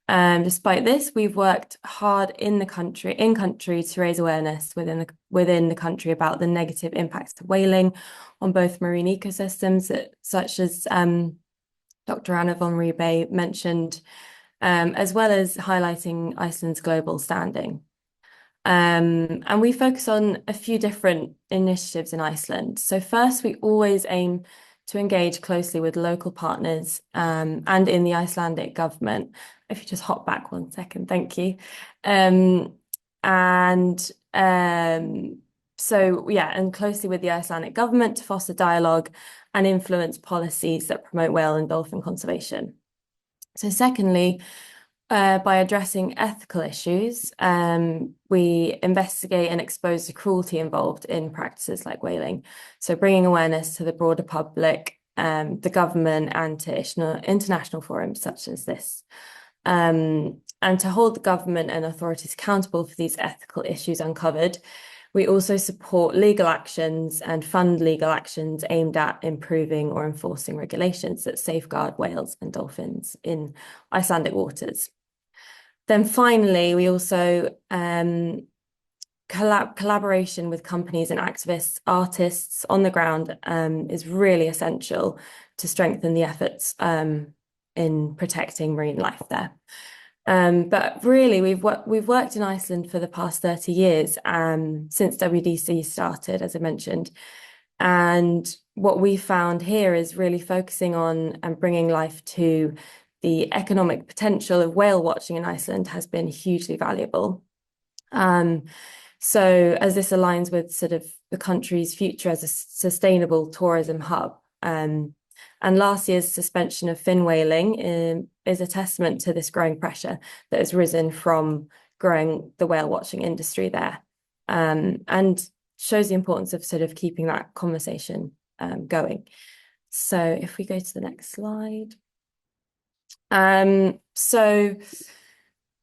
Despite this, we've worked hard in country to raise awareness within the country about the negative impacts of whaling on both marine ecosystems, such as Dr. Anna von Rebay mentioned, as well as highlighting Iceland's global standing. And we focus on a few different initiatives in Iceland. So first, we always aim to engage closely with local partners and in the Icelandic government. If you just hop back 1 second, thank you. So yeah, and closely with the Icelandic government to foster dialogue and influence policies that promote whale and dolphin conservation. So secondly, by addressing ethical issues, we investigate and expose the cruelty involved in practices like whaling. So bringing awareness to the broader public, the government, and to international forums such as this. And to hold the government and authorities accountable for these ethical issues uncovered, we also support legal actions and fund legal actions aimed at improving or enforcing regulations that safeguard whales and dolphins in Icelandic waters. Then finally, we also collaboration with companies and activists, artists on the ground is really essential to strengthen the efforts in protecting marine life there. But really, we've worked in Iceland for the past 30 years since WDC started, as I mentioned. And what we found here is really focusing on and bringing life to the economic potential of whale watching in Iceland has been hugely valuable. So as this aligns with sort of the country's future as a sustainable tourism hub. And last year's suspension of fin whaling is a testament to this growing pressure that has risen from growing the whale watching industry there, and shows the importance of sort of keeping that conversation going. So if we go to the next slide. So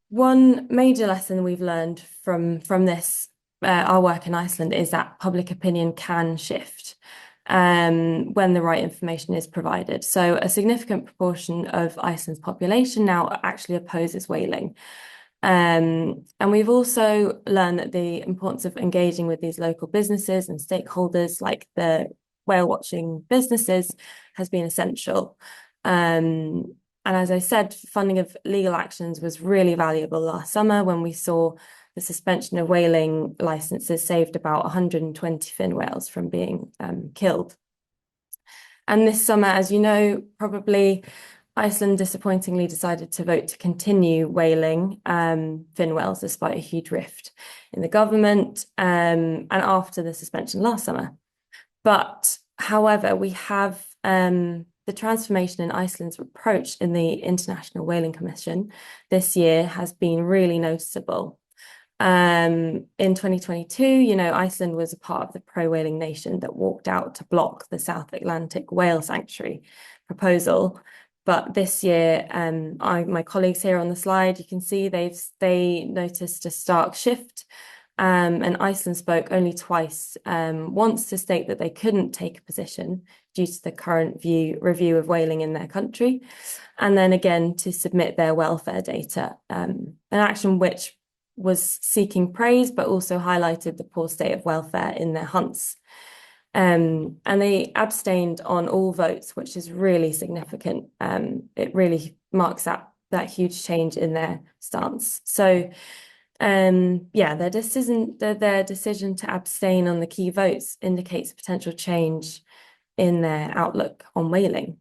one major lesson we've learned from this, our work in Iceland, is that public opinion can shift when the right information is provided. So a significant proportion of Iceland's population now actually opposes whaling. And we've also learned that the importance of engaging with these local businesses and stakeholders, like the whale watching businesses, has been essential. And as I said, funding of legal actions was really valuable last summer when we saw the suspension of whaling licenses saved about 120 fin whales from being killed. And this summer, as you know, probably Iceland disappointingly decided to vote to continue whaling fin whales despite a huge rift in the government and after the suspension last summer. But however, we have the transformation in Iceland's approach in the International Whaling Commission this year has been really noticeable. In 2022, you know, Iceland was a part of the pro-whaling nation that walked out to block the South Atlantic whale sanctuary proposal. But this year, my colleagues here on the slide, you can see they noticed a stark shift. And Iceland spoke only twice, once to state that they couldn't take a position due to the current review of whaling in their country, and then again to submit their welfare data, an action which was seeking praise, but also highlighted the poor state of welfare in their hunts. And they abstained on all votes, which is really significant. It really marks that huge change in their stance. So yeah, their decision to abstain on the key votes indicates a potential change in their outlook on whaling.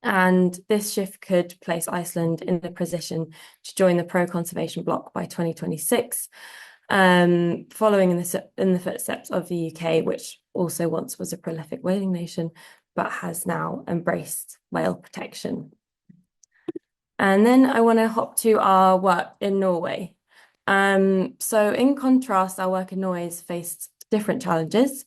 And this shift could place Iceland in the position to join the pro-conservation bloc by 2026, following in the footsteps of the UK, which also once was a prolific whaling nation, but has now embraced whale protection. And then I want to hop to our work in Norway. So in contrast, our work in Norway has faced different challenges.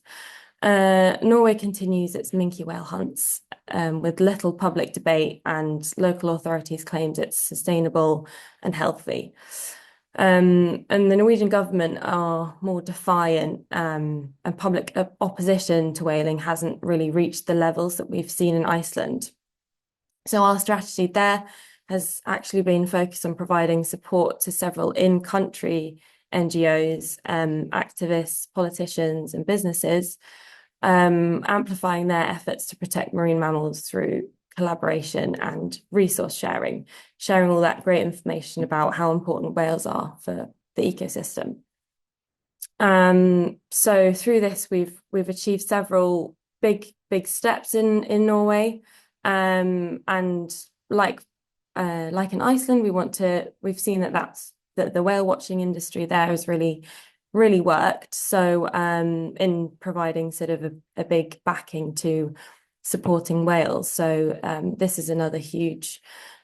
Norway continues its minke whale hunts with little public debate, and local authorities claimed it's sustainable and healthy. And the Norwegian government are more defiant, and public opposition to whaling hasn't really reached the levels that we've seen in Iceland. So our strategy there has actually been focused on providing support to several in-country NGOs, activists, politicians, and businesses, amplifying their efforts to protect marine mammals through collaboration and resource sharing all that great information about how important whales are for the ecosystem. So through this, we've achieved several big steps in Norway, and like in Iceland, we've seen that the whale watching industry there has really worked. So in providing sort of a big backing to supporting whales. So this is another huge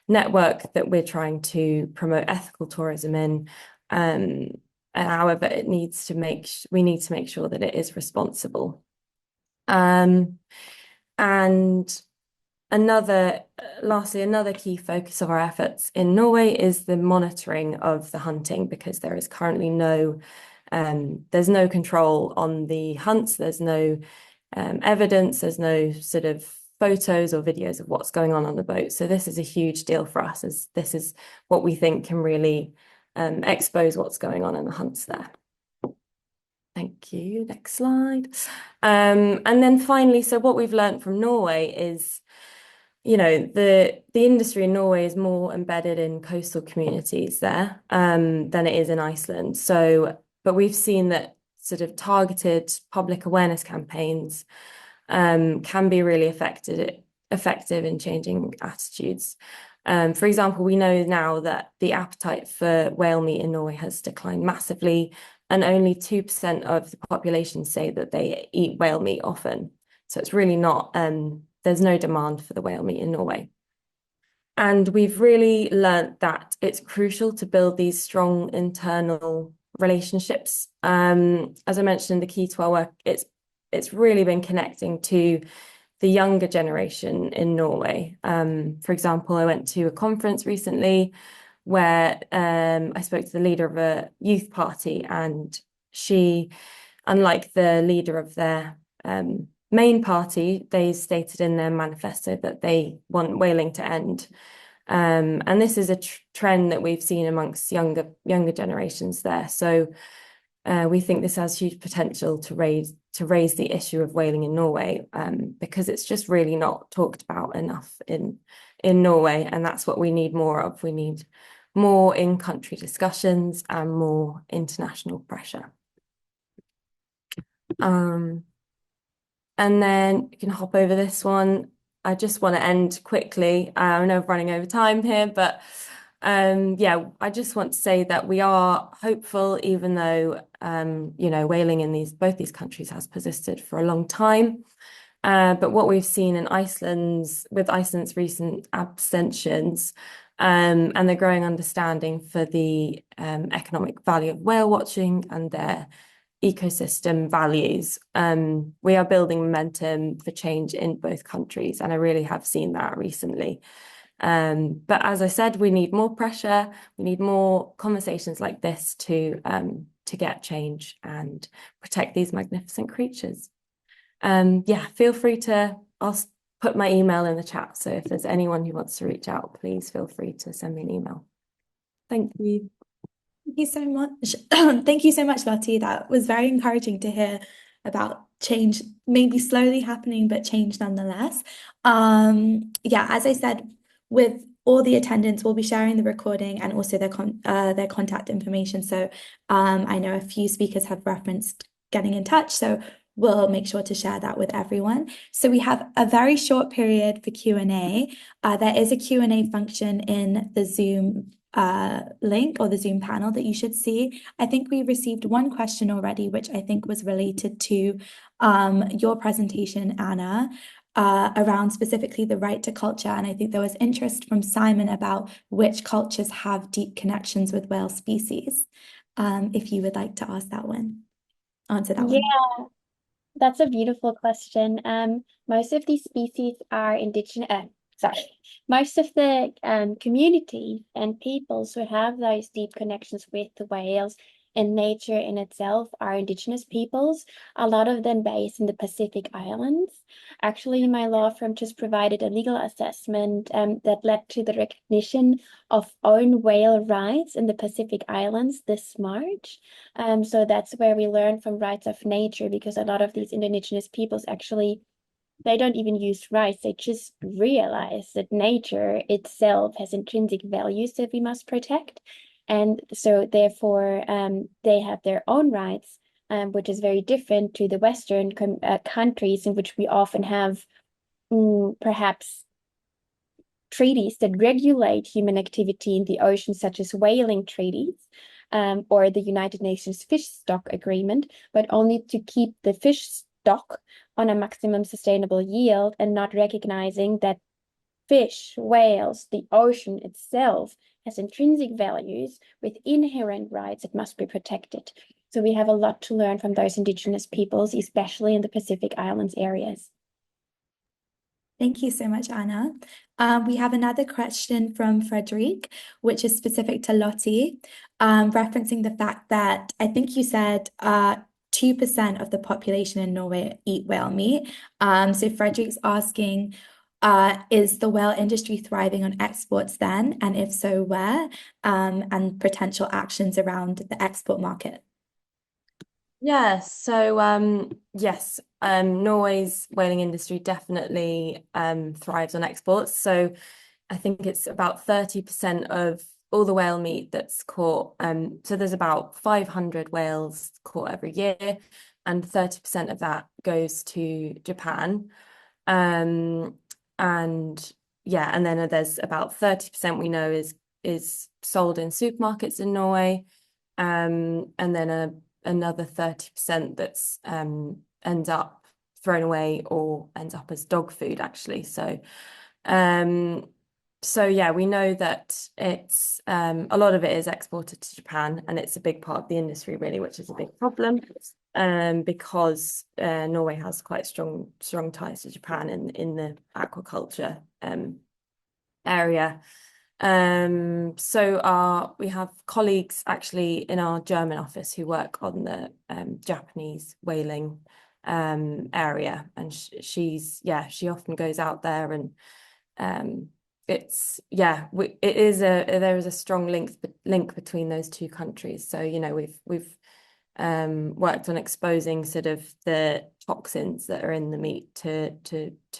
network that we're trying to promote ethical tourism in. However, we need to make sure that it is responsible. And lastly, another key focus of our efforts in Norway is the monitoring of the hunting, because there is currently there's no control on the hunts. There's no evidence. There's no sort of photos or videos of what's going on the boat. So this is a huge deal for us, as this is what we think can really expose what's going on in the hunts there. Thank you. Next slide. And then finally, so what we've learned from Norway is, the industry in Norway is more embedded in coastal communities there than it is in Iceland. But we've seen that sort of targeted public awareness campaigns can be really effective in changing attitudes. For example, we know now that the appetite for whale meat in Norway has declined massively, and only 2% of the population say that they eat whale meat often. So it's really not, there's no demand for the whale meat in Norway. And we've really learnt that it's crucial to build these strong internal relationships. As I mentioned, the key to our work, it's really been connecting to the younger generation in Norway. For example, I went to a conference recently where I spoke to the leader of a youth party, and she, unlike the leader of their main party, they stated in their manifesto that they want whaling to end. And this is a trend that we've seen amongst younger generations there. So we think this has huge potential to raise the issue of whaling in Norway, because it's just really not talked about enough in Norway, and that's what we need more of. We need more in-country discussions and more international pressure. And then you can hop over this one. I just want to end quickly. I know I'm running over time here, but yeah, I just want to say that we are hopeful, even though whaling in both these countries has persisted for a long time. But what we've seen in Iceland's recent abstentions, and the growing understanding for the economic value of whale watching and their ecosystem values, we are building momentum for change in both countries, and I really have seen that recently. But as I said, we need more pressure. We need more conversations like this to get change and protect these magnificent creatures. Yeah, feel free to put my email in the chat. So if there's anyone who wants to reach out, please feel free to send me an email. Thank you. Thank you so much. Thank you so much, Lottie. That was very encouraging to hear about change, maybe slowly happening, but change nonetheless. Yeah, as I said, with all the attendants, we'll be sharing the recording and also their contact information. So I know a few speakers have referenced getting in touch, so we'll make sure to share that with everyone. So we have a very short period for Q&A. There is a Q&A function in the Zoom link or the Zoom panel that you should see. I think we received one question already, which I think was related to your presentation, Anna, around specifically the right to culture. And I think there was interest from Simon about which cultures have deep connections with whale species. If you would like to answer that one. Yeah, that's a beautiful question. Most of these species are indigenous. Most of the communities and peoples who have those deep connections with the whales and nature in itself are indigenous peoples, a lot of them based in the Pacific Islands. actually, my law firm just provided a legal assessment that led to the recognition of own whale rights in the Pacific Islands this March. So that's where we learn from rights of nature, because a lot of these indigenous peoples actually, they don't even use rights. They just realize that nature itself has intrinsic values that we must protect. And so therefore, they have their own rights, which is very different to the Western countries in which we often have perhaps treaties that regulate human activity in the ocean, such as whaling treaties, or the United Nations Fish Stock Agreement, but only to keep the fish stock on a maximum sustainable yield, and not recognizing that fish, whales, the ocean itself has intrinsic values with inherent rights that must be protected. So we have a lot to learn from those indigenous peoples, especially in the Pacific Islands areas. Thank you so much, Anna. We have another question from Frederic, which is specific to Lottie, referencing the fact that I think you said 2% of the population in Norway eat whale meat. So Frederic's asking, is the whale industry thriving on exports then? And if so, where? And potential actions around the export market. Yeah, so yes, Norway's whaling industry definitely thrives on exports. So I think it's about 30% of all the whale meat that's caught. So there's about 500 whales caught every year, and 30% of that goes to Japan. And yeah, and then there's about 30% we know is sold in supermarkets in Norway, and then another 30% that's ends up thrown away or ends up as dog food, actually. So yeah, we know that it's a lot of it is exported to Japan, and it's a big part of the industry, really, which is a big problem, because Norway has quite strong ties to Japan in the aquaculture area. So we have colleagues actually in our German office who work on the Japanese whaling area, and she often goes out there, and there is a strong link between those two countries. So we've worked on exposing sort of the toxins that are in the meat to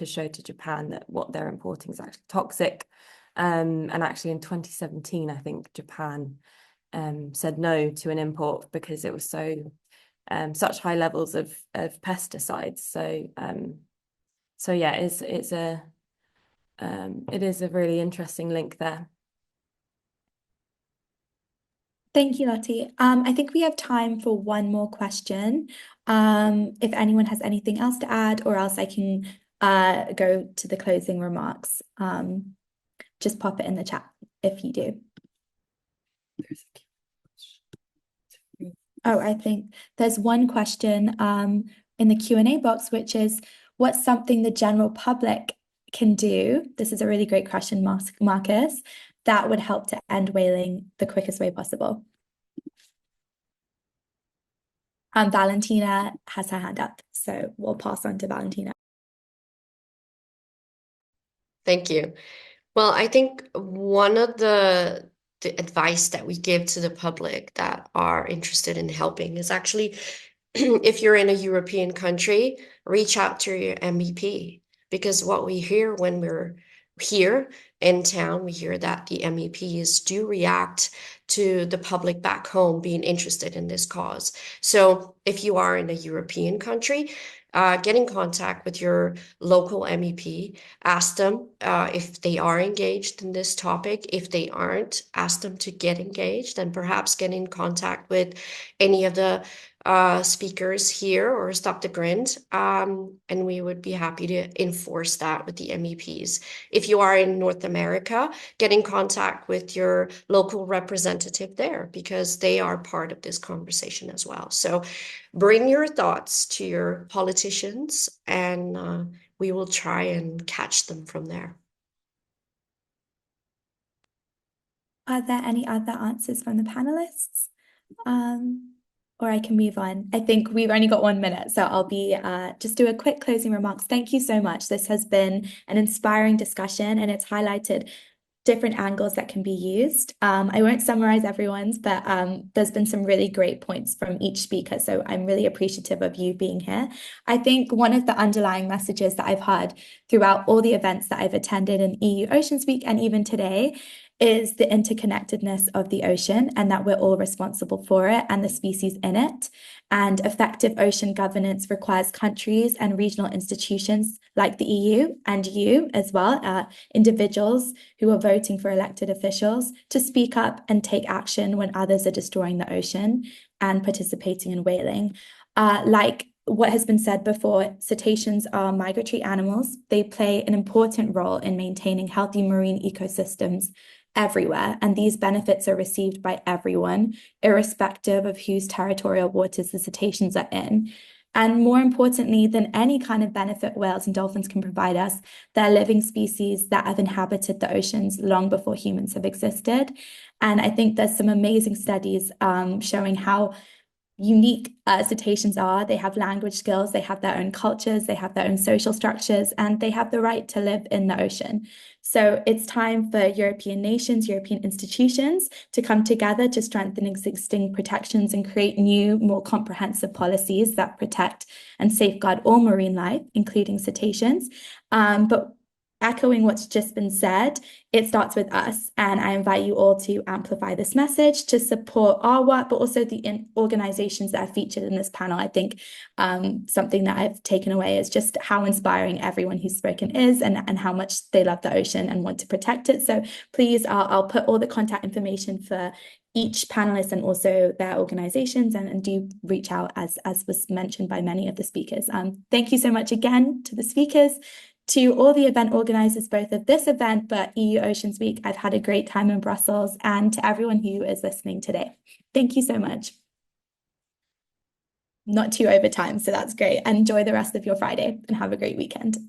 show to Japan that what they're importing is actually toxic. And actually in 2017, I think Japan said no to an import because it was such high levels of pesticides. So yeah, it is a really interesting link there. Thank you, Lottie. I think we have time for one more question. If anyone has anything else to add, or else I can go to the closing remarks. Just pop it in the chat if you do. Oh, I think there's one question in the Q&A box, which is, what's something the general public can do? This is a really great question, Marcus, that would help to end whaling the quickest way possible. Valentina has her hand up, so we'll pass on to Valentina. Thank you. Well, I think one of the advice that we give to the public that are interested in helping is actually, if you're in a European country, reach out to your MEP, because what we hear when we're here in town, we hear that the MEPs do react to the public back home being interested in this cause. So if you are in a European country, get in contact with your local MEP, ask them if they are engaged in this topic. If they aren't, ask them to get engaged, and perhaps get in contact with any of the speakers here or Stop the Grind, and we would be happy to enforce that with the MEPs. If you are in North America, get in contact with your local representative there, because they are part of this conversation as well. So bring your thoughts to your politicians, and we will try and catch them from there. Are there any other answers from the panelists? or I can move on. I think we've only got 1 minute, so I'll be just do a quick closing remarks. Thank you so much. This has been an inspiring discussion, and it's highlighted different angles that can be used. I won't summarize everyone's, but there's been some really great points from each speaker, so I'm really appreciative of you being here. I think one of the underlying messages that I've heard throughout all the events that I've attended in EU Oceans Week and even today is the interconnectedness of the ocean, and that we're all responsible for it and the species in it. And effective ocean governance requires countries and regional institutions like the EU and you as well, individuals who are voting for elected officials, to speak up and take action when others are destroying the ocean and participating in whaling. Like what has been said before, cetaceans are migratory animals. They play an important role in maintaining healthy marine ecosystems everywhere, and these benefits are received by everyone, irrespective of whose territorial waters the cetaceans are in. And more importantly than any kind of benefit whales and dolphins can provide us, they're living species that have inhabited the oceans long before humans have existed. And I think there's some amazing studies showing how unique cetaceans are. They have language skills, they have their own cultures, they have their own social structures, and they have the right to live in the ocean. So it's time for European nations, European institutions to come together to strengthen existing protections and create new, more comprehensive policies that protect and safeguard all marine life, including cetaceans. But echoing what's just been said, it starts with us. And I invite you all to amplify this message, to support our work, but also the organizations that are featured in this panel. I think something that I've taken away is just how inspiring everyone who's spoken is, and how much they love the ocean and want to protect it. So please, I'll put all the contact information for each panelist and also their organizations, and do reach out as was mentioned by many of the speakers. Thank you so much again to the speakers, to all the event organizers, both of this event, but EU Oceans Week. I've had a great time in Brussels, and to everyone who is listening today. Thank you so much. Not too over time, so that's great. Enjoy the rest of your Friday and have a great weekend.